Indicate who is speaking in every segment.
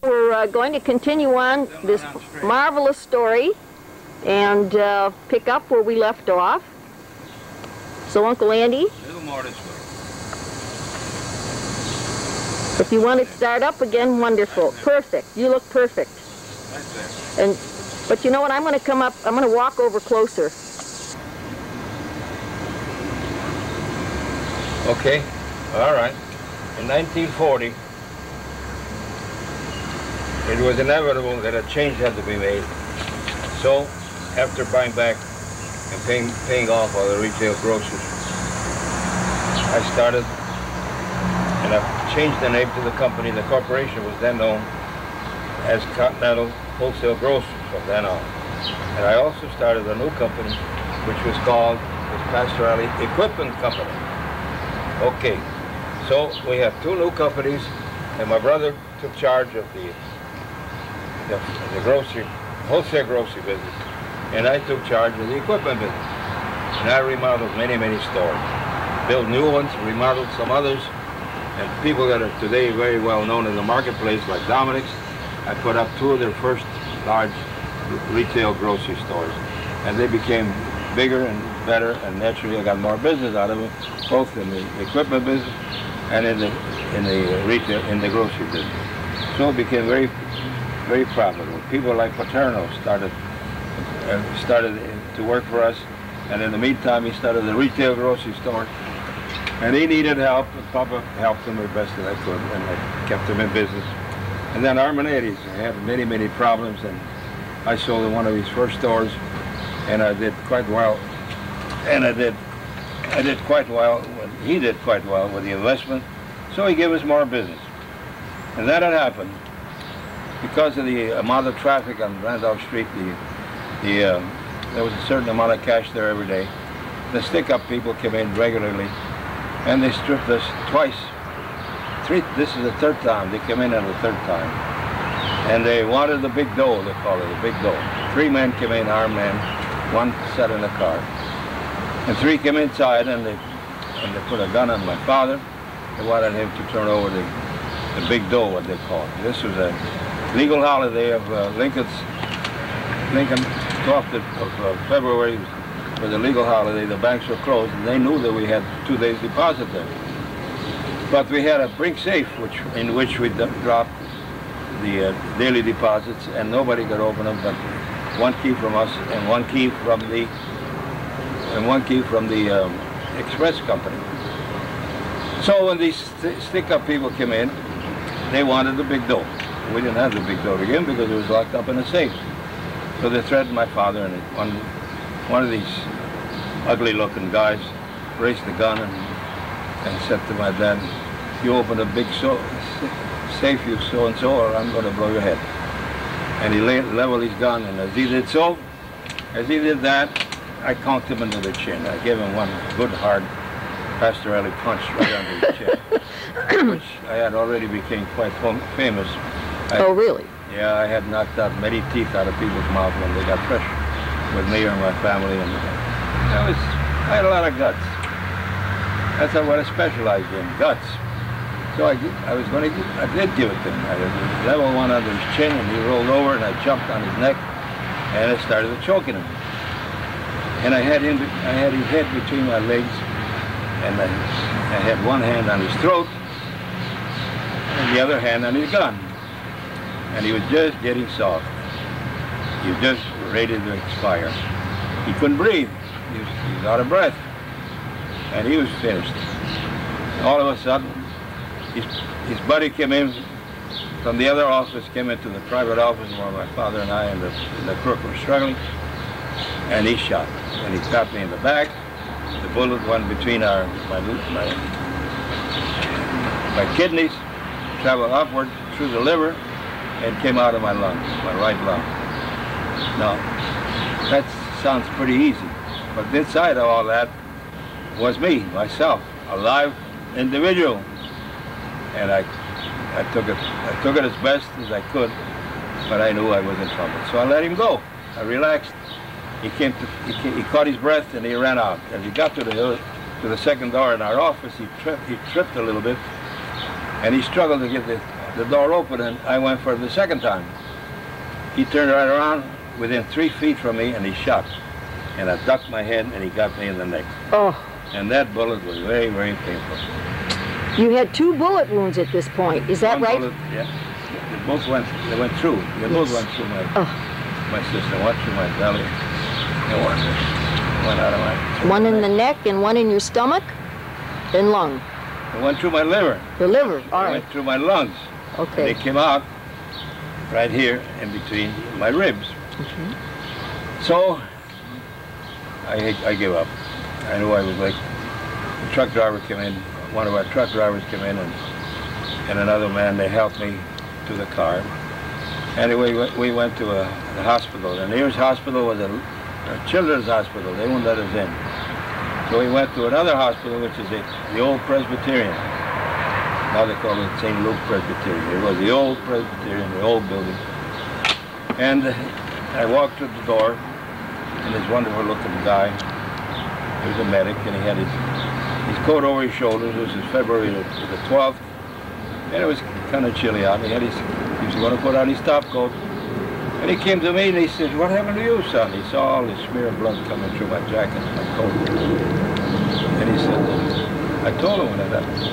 Speaker 1: We're going to continue on this marvelous story and pick up where we left off. So, Uncle Andy,
Speaker 2: A little more this way.
Speaker 1: if you want to start up again, wonderful. Perfect. You look perfect.
Speaker 2: That's it.
Speaker 1: But you know what? I'm going to come up. I'm going to walk over closer.
Speaker 2: Okay. All right. In 1940, it was inevitable that a change had to be made. So, after buying back and paying off all the retail grocers, I started, and I changed the name to the company. The corporation was then known as Continental Wholesale Grocers from then on. And I also started a new company, which was called the Pastorelli Equipment Company. Okay, so we have two new companies, and my brother took charge of the wholesale grocery business, and I took charge of the equipment business. And I remodeled many, many stores, built new ones, remodeled some others, and people that are today very well known in the marketplace, like Dominic's, I put up two of their first large retail grocery stores, and they became bigger and better, and naturally I got more business out of them, both in the equipment business and in the grocery business. So it became very, very profitable. People like Paterno started to work for us, and in the meantime he started a retail grocery store, and he needed help, and Papa helped him as best as I could, and I kept him in business. And then Armanides had many, many problems, and I sold in one of his first stores, and I did quite well. And I did quite well. He did quite well with the investment, so he gave us more business. And that had happened because of the amount of traffic on Randolph Street. There was a certain amount of cash there every day. The stick-up people came in regularly, and they stripped us twice. This is the third time. They came in on the third time. And they wanted the big dough, they call it, the big dough. 3 men came in, armed men, 1 sat in a car. And 3 came inside, and they put a gun on my father. They wanted him to turn over the big dough, what they call it. This was a legal holiday of Lincoln, 12th of February was a legal holiday. The banks were closed, and they knew that we had 2 days deposit there. But we had a brink safe in which we dropped the daily deposits, and nobody could open them but 1 key from us and 1 key from the express company. So when these stick-up people came in, they wanted the big dough. We didn't have the big dough to give them because it was locked up in a safe. So they threatened my father, and one of these ugly-looking guys raised the gun and said to my dad, "If you open a big safe, you so-and-so, or I'm going to blow your head." And he leveled his gun, and as he did that, I conked him into the chin. I gave him one good, hard Pastorelli punch right under the chin, which I had already became quite famous.
Speaker 1: Oh, really?
Speaker 2: Yeah, I had knocked out many teeth out of people's mouths when they got fresh with me or my family, and I had a lot of guts. That's what I specialized in, guts. So I did give it to him. I leveled one under his chin, and he rolled over, and I jumped on his neck, and I started choking him. And I had his head between my legs, and I had one hand on his throat, and the other hand on his gun. And he was just getting soft. He was just ready to expire. He couldn't breathe. He was out of breath. And he was finished. All of a sudden, his buddy came in from the other office, came into the private office where my father and I and the crook were struggling, and he shot. And he shot me in the back. The bullet went between my kidneys, traveled upward through the liver, and came out of my lungs, my right lung. Now, that sounds pretty easy, but inside of all that was me, myself, a live individual. And I took it as best as I could, but I knew I was in trouble. So I let him go. I relaxed. He caught his breath, and he ran out. As he got to the second door in our office, he tripped a little bit, and he struggled to get the the door opened and I went for it the second time. He turned right around within 3 feet from me and he shot. And I ducked my head and he got me in the neck.
Speaker 1: Oh.
Speaker 2: And that bullet was very, very painful.
Speaker 1: You had 2 bullet wounds at this point, is that
Speaker 2: One
Speaker 1: right?
Speaker 2: bullet, yeah. They both went through. They both went through my system, one through my belly, and one went out of my...
Speaker 1: One in the neck and one in your stomach and lung.
Speaker 2: It went through my liver.
Speaker 1: The liver, all
Speaker 2: It
Speaker 1: right.
Speaker 2: went through my lungs.
Speaker 1: Okay.
Speaker 2: They came out right here in between my ribs. So I gave up. I knew I was like, the truck driver came in, one of our truck drivers came in and another man, they helped me to the car. Anyway, we went to a hospital. The nearest hospital was a children's hospital. They wouldn't let us in. So we went to another hospital, which is the old Presbyterian. Now they call it St. Luke Presbyterian. It was the old Presbyterian, the old building. And I walked through the door, and this wonderful looking guy, he was a medic, and he had his coat over his shoulders. This was February the 12th, and it was kind of chilly out. He was going to put on his top coat. And he came to me and he said, "What happened to you, son?" He saw all this smear of blood coming through my jacket and my coat. And he said, I told him when it happened.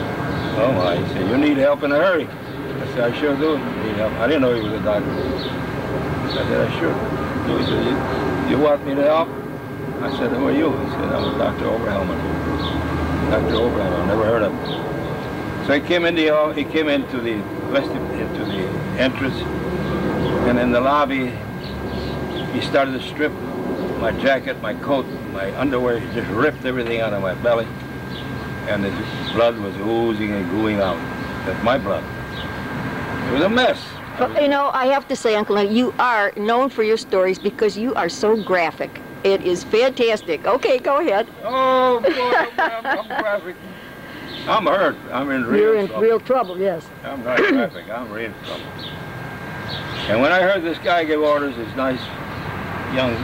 Speaker 2: "Oh my," he said, "you need help in a hurry." I said, "I sure do need help." I didn't know he was a doctor. I said, "I sure do." He said, "You want me to help?" I said, "Who are you?" He said, "I'm Dr. Oberhelman." Dr. Oberhelman, never heard of him. So he came into the entrance, and in the lobby, he started to strip my jacket, my coat, my underwear. He just ripped everything out of my belly, and the blood was oozing and gooing out. That's my blood. It was a mess.
Speaker 1: Well, you know, I have to say, Uncle Leandro, you are known for your stories because you are so graphic. It is fantastic. Okay, go ahead.
Speaker 2: Oh, boy, I'm graphic. I'm hurt. I'm in real trouble.
Speaker 1: You're in real trouble, yes.
Speaker 2: I'm not graphic. I'm real trouble. And when I heard this guy give orders, this nice young,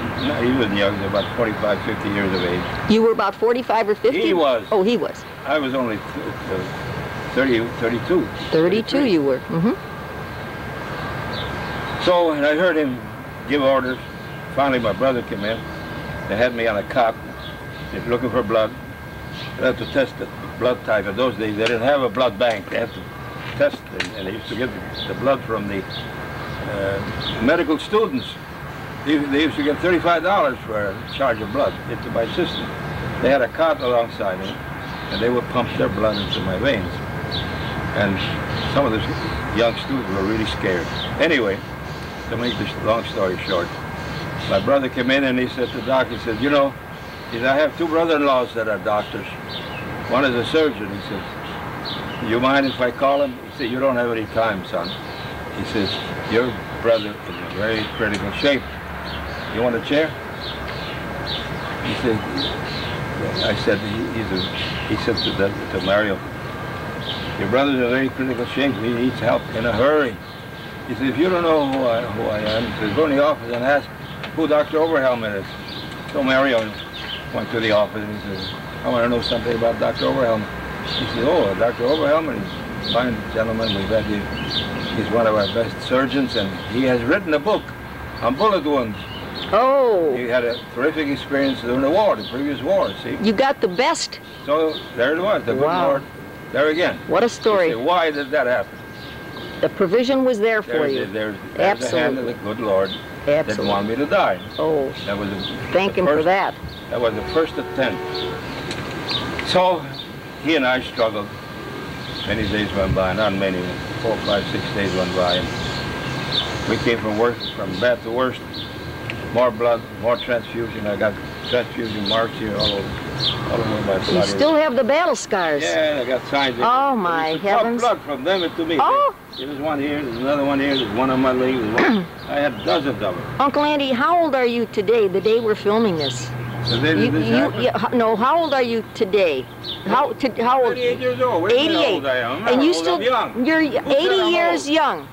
Speaker 2: he wasn't young, he was about 45, 50 years of age.
Speaker 1: You were about 45 or 50?
Speaker 2: He was.
Speaker 1: Oh, he was.
Speaker 2: I was only 32.
Speaker 1: 32
Speaker 2: 33.
Speaker 1: you were.
Speaker 2: So, and I heard him give orders. Finally, my brother came in. They had me on a cot. They were looking for blood. They had to test the blood type. In those days, they didn't have a blood bank. They had to test, and they used to get the blood from the medical students. They used to get $35 for a charge of blood into my system. They had a cot alongside me, and they would pump their blood into my veins. And some of the young students were really scared. Anyway, to make this long story short, my brother came in and he said to the doctor, he said, "You know," he said, "I have 2 brother-in-laws that are doctors. One is a surgeon." He says, "Do you mind if I call him?" He said, "You don't have any time, son." He says, "Your brother is in very critical shape. You want a chair?" He said, I said, he said to Mario, "Your brother's in very critical shape. He needs help in a hurry." He said, "If you don't know who I am," he says, "go in the office and ask who Dr. Oberhelman is." So Mario went to the office and he says, "I want to know something about Dr. Oberhelman." He said, "Oh, Dr. Oberhelman is a fine gentleman. We've had he's one of our best surgeons, and he has written a book on bullet wounds."
Speaker 1: Oh.
Speaker 2: He had a terrific experience during the war, the previous war, see?
Speaker 1: You got the best.
Speaker 2: So there it was, the good Lord, there again.
Speaker 1: What a story.
Speaker 2: You say, why did that happen?
Speaker 1: The provision was there for you.
Speaker 2: There's the hand of the good Lord that didn't want me to die.
Speaker 1: Oh,
Speaker 2: that was
Speaker 1: thank him for that.
Speaker 2: That was the first attempt. So he and I struggled. Many days went by, not many, 4, 5, 6 days went by. And we came from bad to worst. More blood, more transfusion. I got transfusion marks here all over my body.
Speaker 1: You still have the battle scars.
Speaker 2: Yeah, I got signs.
Speaker 1: Oh my heavens!
Speaker 2: Blood from them to me.
Speaker 1: Oh.
Speaker 2: There's one here. There's another one here. There's one on my leg. I had dozens of them.
Speaker 1: Uncle Andy, how old are you today? The day we're filming this.
Speaker 2: The day this happened?
Speaker 1: No, how old are you today? How old?
Speaker 2: 88 years old. Wait a minute how old I am.
Speaker 1: And you
Speaker 2: old,
Speaker 1: still
Speaker 2: I'm young.
Speaker 1: You're 80 years young.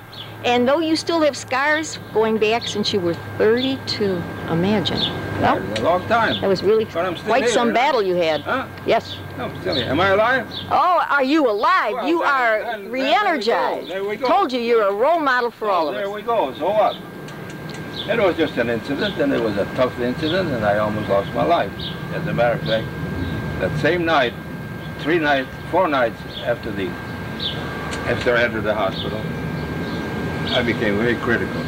Speaker 1: And though you still have scars going back since you were 32, imagine. Well,
Speaker 2: That's a long time.
Speaker 1: that was really
Speaker 2: But I'm still
Speaker 1: quite
Speaker 2: here,
Speaker 1: some
Speaker 2: you know?
Speaker 1: battle you had.
Speaker 2: Huh?
Speaker 1: Yes.
Speaker 2: I'm still here. Am I alive?
Speaker 1: Oh, are you alive?
Speaker 2: Well,
Speaker 1: you
Speaker 2: then-
Speaker 1: are
Speaker 2: then
Speaker 1: re-energized.
Speaker 2: there we go.
Speaker 1: Told you you're a role model for all of
Speaker 2: There
Speaker 1: us.
Speaker 2: we go. So what? It was just an incident, and it was a tough incident, and I almost lost my life. As a matter of fact, that same night, 4 nights after I entered the hospital, I became very critical.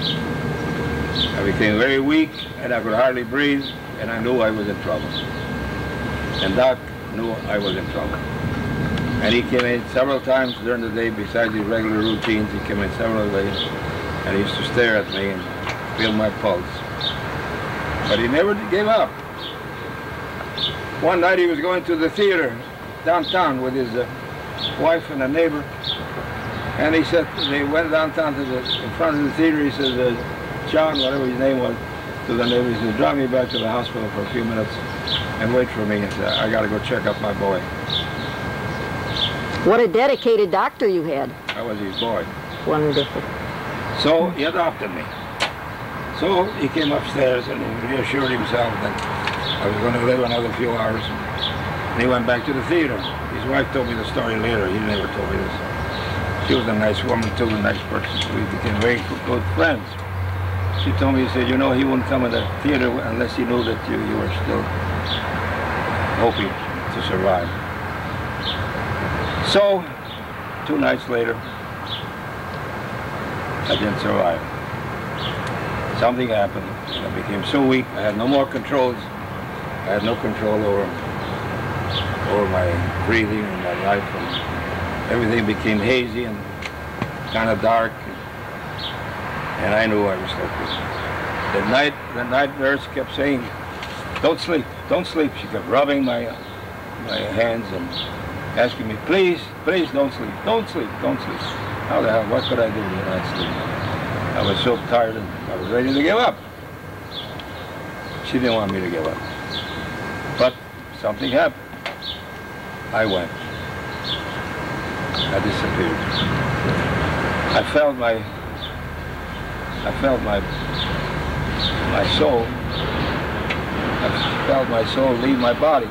Speaker 2: I became very weak, and I could hardly breathe, and I knew I was in trouble. And Doc knew I was in trouble. And he came in several times during the day, besides his regular routines. He came in several days, and he used to stare at me and feel my pulse. But he never gave up. One night he was going to the theater downtown with his wife and a neighbor, and he said, they went downtown to in front of the theater. He said, John, whatever his name was, to the neighbor, he said, drive me back to the hospital for a few minutes and wait for me. He said, I got to go check up my boy.
Speaker 1: What a dedicated doctor you had.
Speaker 2: I was his boy.
Speaker 1: Wonderful.
Speaker 2: So he adopted me. So he came upstairs and he reassured himself that I was going to live another few hours. And he went back to the theater. His wife told me the story later. He never told me this. She was a nice woman too, a nice person. We became very good friends. She told me, he said, you know, he wouldn't come to the theater unless he knew that you were still hoping to survive. So, 2 nights later, I didn't survive. Something happened, and I became so weak, I had no more controls. I had no control over my breathing and my life. And everything became hazy and kind of dark. And I knew I was hopeless. The night nurse kept saying, don't sleep, don't sleep. She kept rubbing my hands and asking me, please, please don't sleep, don't sleep, don't sleep. How the hell, what could I do to not sleep? I was so tired and I was ready to give up. She didn't want me to give up. But something happened. I went. I disappeared. I felt my soul. I felt my soul leave my body.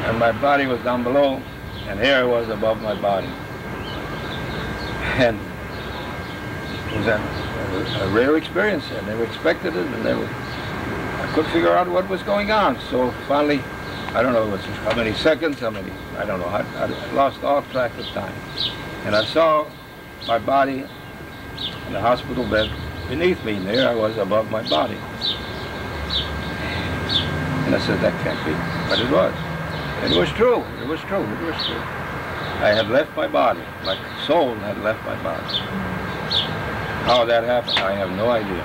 Speaker 2: And my body was down below, and here I was above my body. And it was a rare experience. I never expected it, and I couldn't figure out what was going on. So finally, I don't know how many seconds, I don't know, I lost all track of time. And I saw my body in the hospital bed beneath me, and there I was above my body. And I said, that can't be, but it was. It was true, it was true, it was true. I had left my body, my soul had left my body. How that happened, I have no idea.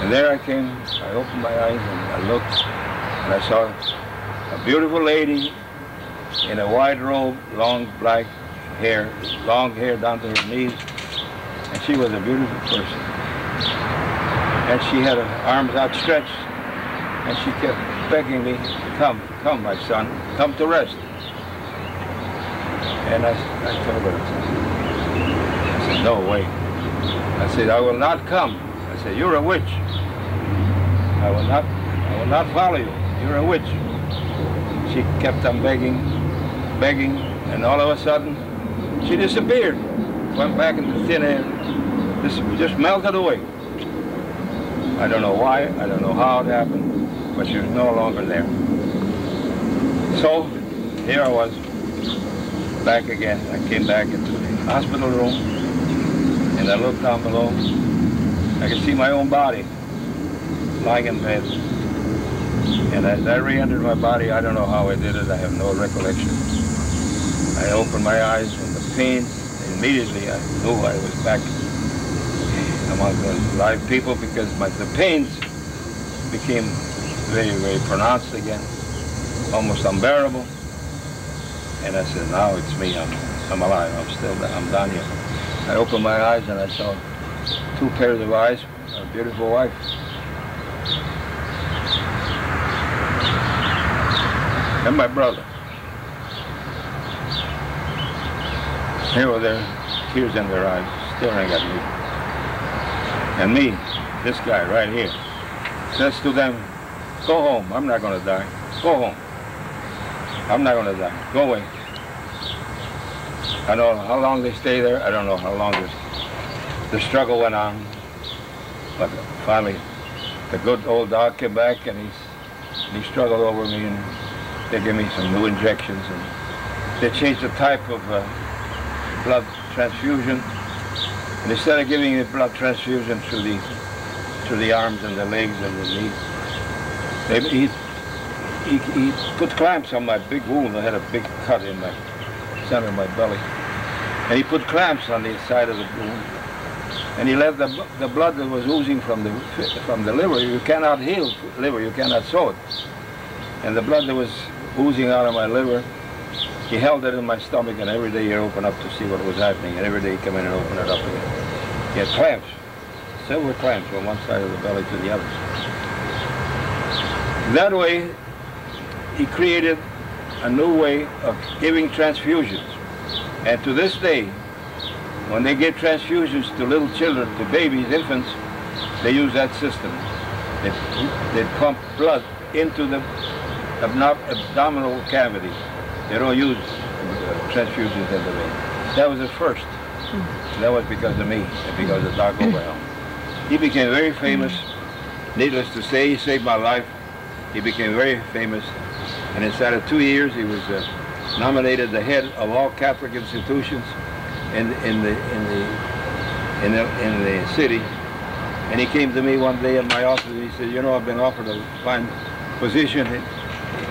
Speaker 2: And there I came, I opened my eyes and I looked, and I saw a beautiful lady in a white robe, long black hair, long hair down to her knees, and she was a beautiful person. And she had her arms outstretched, and she kept begging me, come, my son, come to rest. And I told her, I said, no, wait. I said, I will not come. I said, you're a witch. I will not follow you. You're a witch. She kept on begging, and all of a sudden, she disappeared. Went back into thin air. Just melted away. I don't know why, I don't know how it happened, but she was no longer there. So, here I was, back again. I came back into the hospital room, and I looked down below. I could see my own body lying in bed. And as I re-entered my body, I don't know how I did it, I have no recollection. I opened my eyes and the pain, immediately I knew I was back among the live people because the pains became very, very pronounced again, almost unbearable. And I said, now it's me, I'm alive, I'm down here. I opened my eyes and I saw 2 pairs of eyes, a beautiful wife. And my brother. Here were their tears in their eyes, staring at me. And me, this guy right here, says to them, go home, I'm not going to die. Go home. I'm not going to die. Go away. I don't know how long they stay there. I don't know how long the struggle went on. But finally, the good old doc came back and he struggled over me, and they gave me some new injections, and they changed the type of blood transfusion. And instead of giving me blood transfusion through the arms and the legs and the knees, he put clamps on my big wound. I had a big cut in my center of my belly. And he put clamps on the side of the wound. And he let the blood that was oozing from the liver. You cannot heal liver, you cannot sew it. And the blood that was oozing out of my liver, he held it in my stomach, and every day he'd open up to see what was happening, and every day he'd come in and open it up again. He had clamps, several clamps from one side of the belly to the other. That way, he created a new way of giving transfusions. And to this day, when they give transfusions to little children, to babies, infants, they use that system. They pump blood into the abdominal cavity. They don't use transfusions in the vein. That was the first. That was because of me and because of Doc Overhelm. He became very famous. Needless to say, he saved my life. He became very famous. And inside of 2 years, he was nominated the head of all Catholic institutions in the city. And he came to me one day in my office and he said, you know, I've been offered a fine position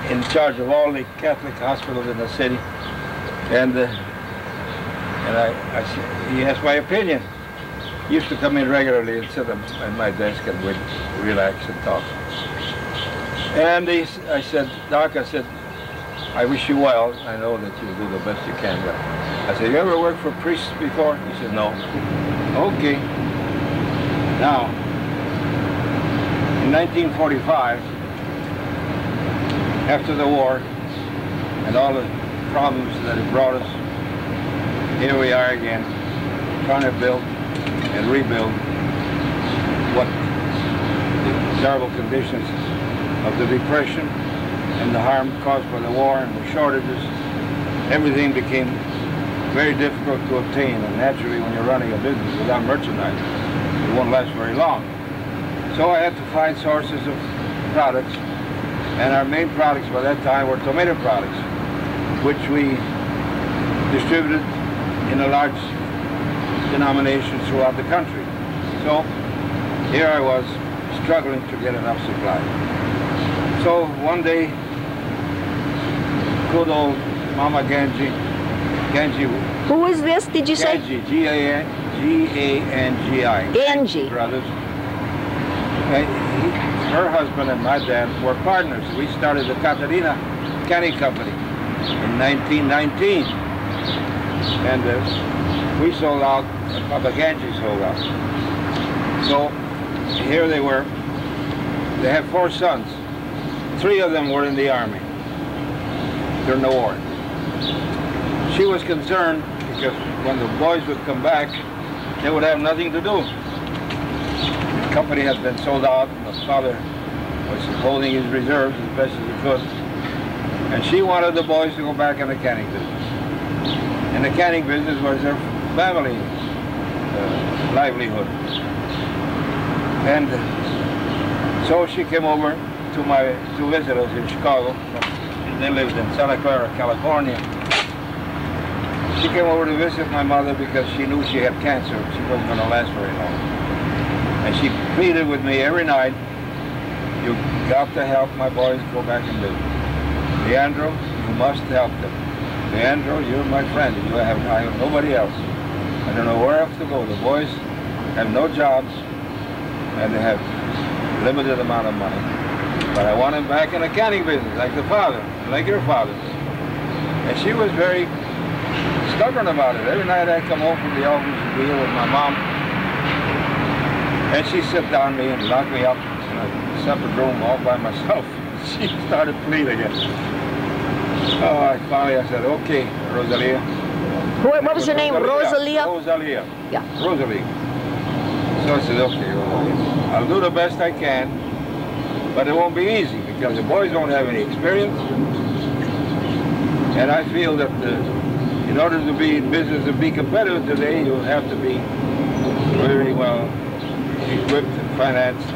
Speaker 2: in charge of all the Catholic hospitals in the city. And he asked my opinion. He used to come in regularly and sit at my desk and we'd relax and talk. And I said, Doc, I said, I wish you well. I know that you'll do the best you can. But I said, you ever worked for priests before? He said, no. Okay. Now, in 1945, after the war and all the problems that it brought us, here we are again, trying to build and rebuild what the terrible conditions of the Depression and the harm caused by the war and the shortages. Everything became very difficult to obtain, and naturally when you're running a business without merchandise, it won't last very long. So I had to find sources of products, and our main products by that time were tomato products, which we distributed in a large denomination throughout the country. So here I was struggling to get enough supply. So one day, good old Mama Ganji.
Speaker 1: Who is this, did you say?
Speaker 2: Ganji, G-A-N-G-I.
Speaker 1: Ganji.
Speaker 2: Brothers. Her husband and my dad were partners. We started the Catarina Canning Company in 1919. And we sold out, and Papa Ganji sold out. So here they were. They had 4 sons. 3 of them were in the army during the war. She was concerned because when the boys would come back, they would have nothing to do. The company had been sold out, and the father was holding his reserves as best as he could. And she wanted the boys to go back in the canning business. And the canning business was their family livelihood. And so she came over to visit us in Chicago. They lived in Santa Clara, California. She came over to visit my mother because she knew she had cancer. She wasn't going to last very long. And she pleaded with me every night, you got to help my boys go back and live. Leandro, you must help them. Leandro, you're my friend. I have nobody else. I don't know where else to go. The boys have no jobs and they have limited amount of money. But I want them back in the canning business, like the father, like your father. And she was very stubborn about it. Every night I'd come home from the office and be here with my mom. And she'd sit down me and lock me up in a separate room all by myself. She started pleading again. Oh, finally I said, okay, Rosalia.
Speaker 1: What was her name? Rosalia?
Speaker 2: Rosalia.
Speaker 1: Yeah.
Speaker 2: Rosalie. So I said, okay, well, I'll do the best I can, but it won't be easy because the boys don't have any experience. And I feel that in order to be in business and be competitive today, you have to be very well equipped and financed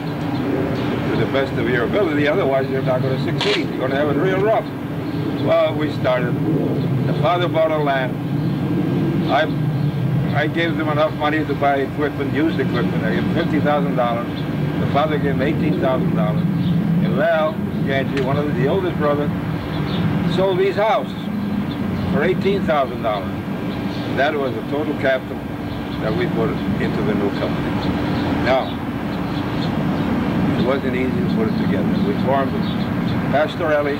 Speaker 2: to the best of your ability. Otherwise, you're not going to succeed. You're going to have it real rough. Well, we started. The father bought a land. I gave them enough money to buy equipment, used equipment. I gave them $50,000. The father gave them $18,000. And Val Ganji, one of the oldest brother, sold these houses for $18,000. That was the total capital that we put into the new company. Now, it wasn't easy to put it together. We formed Pastorelli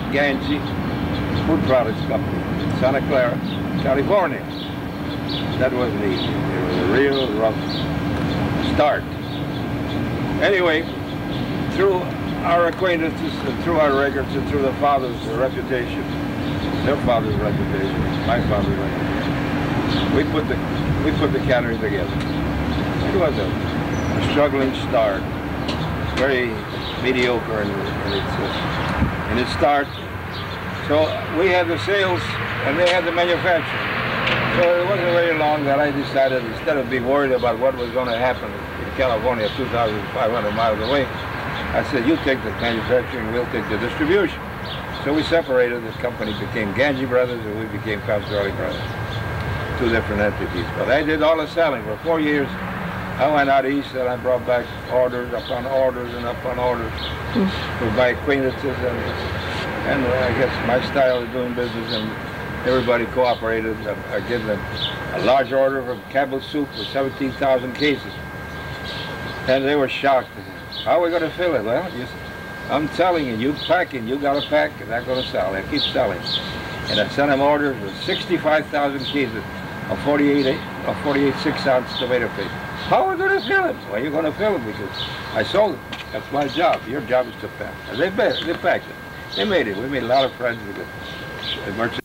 Speaker 2: Food Products Company in Santa Clara, California. That wasn't easy. It was a real rough start. Anyway, through our acquaintances and through our records and through the father's reputation, their father's reputation, my father's reputation, we put the cannery together. It was a struggling start, very mediocre in its start. So we had the sales and they had the manufacturing. So it wasn't very long that I decided, instead of being worried about what was going to happen in California, 2,500 miles away, I said, you take the manufacturing, we'll take the distribution. So we separated. The company became Ganji Brothers and we became Pastorelli Brothers. Two different entities. But I did all the selling for 4 years. I went out east and I brought back orders upon orders and upon orders for my acquaintances and I guess my style of doing business, and everybody cooperated. I gave them a large order from Campbell Soup for 17,000 cases. And they were shocked. How are we going to fill it? Well, I'm telling you, you packing, you got to pack, and I'm going to sell. I keep selling. And I sent them orders for 65,000 cases of 48 6-ounce tomato paste. How are we going to fill it? Well, you're going to fill it because I sold it. That's my job. Your job is to pack. And they packed it. They made it. We made a lot of friends with it.